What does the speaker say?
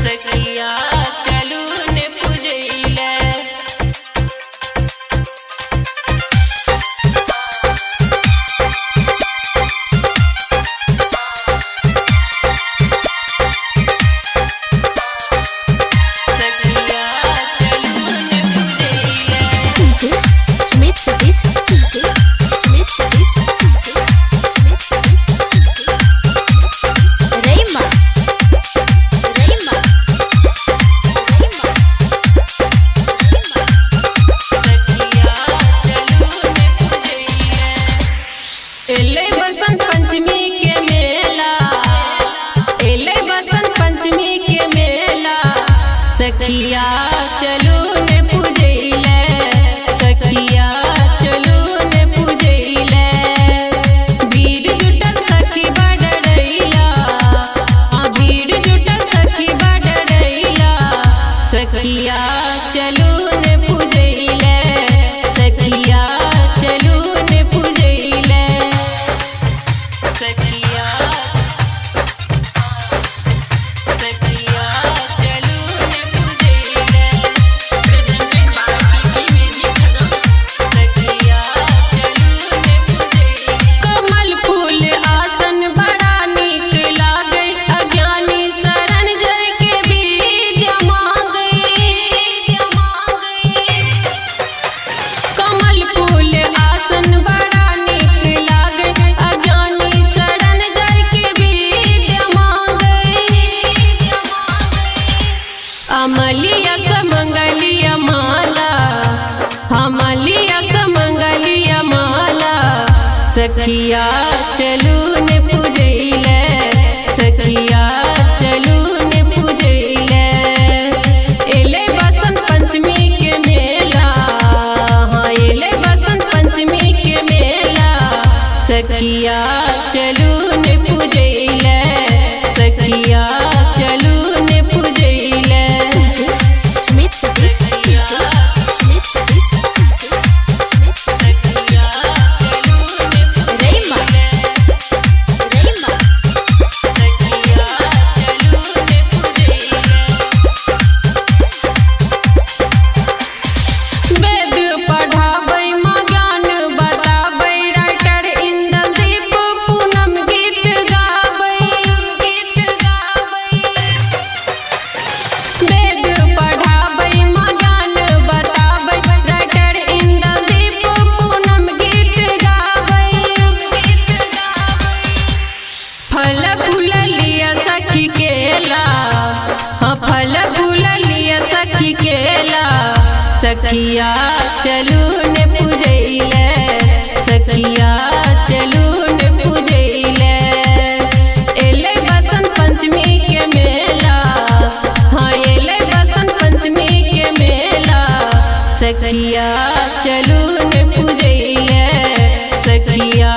सखिया चलू ने पूजैले सखिया चलू ने पूजैले DJ Sumit Satish DJ Sumit Satish DJ Sumit Satish रेमा रेमा सखिया चलू ने पूजैले एले बसंत पंचमी के मेला एले बसंत पंचमी के मेला सखिया चलू ने पूजैले सखिया चलू ने पूजैले भीड़ जुटल सखी बड़ैला भीड़ जुटल सखी बड़ैला सखिया चलू ने पूजैले सखिया चलू ने पूजैले सखिया सखिया चलू ने पूजैले प्रेजेंटेड बाय पीपी म्यूजिक खजम सखिया चलू ने पूजैले कमल फूल आसन बड़ा नीक लागे अज्ञानी शरण जय के विद्या मांगे कमल फूल आसन बड़ा नीक लागे अज्ञानी शरण जय के विद्या मांगे अमलिया समंगलिया माला हमलिया समंगलिया माला सखिया चलू ने पूजैले सखिया चलू ने पूजैले एले बसंत पंचमी के मेला हाँ एले बसंत पंचमी के मेला सखिया चलू ने पूजैले सखिया चलू ने पूजैले DJ Sumit Satish DJ Sumit Satish DJ Sumit सखिया चलू ने रेमा रेमा सखिया चलू ने पूजैले वेद पढ़ाबै माँ ज्ञान बताबै राइटर इंद्रदीप पूनम गीत गाबै वेद पढ़ाबै माँ ज्ञान बताबै राइटर इंद्रदीप पूनम गीत गाबै फल फूल लिया सखी केला हाँ फल फूल लिया सखी केला सखिया चलू ने पूजैले सखिया चलू ने पूजैले एले बसंत पंचमी के मेला हाँ एले बसंत पंचमी के मेला सखिया चलू ने पूजैले सखिया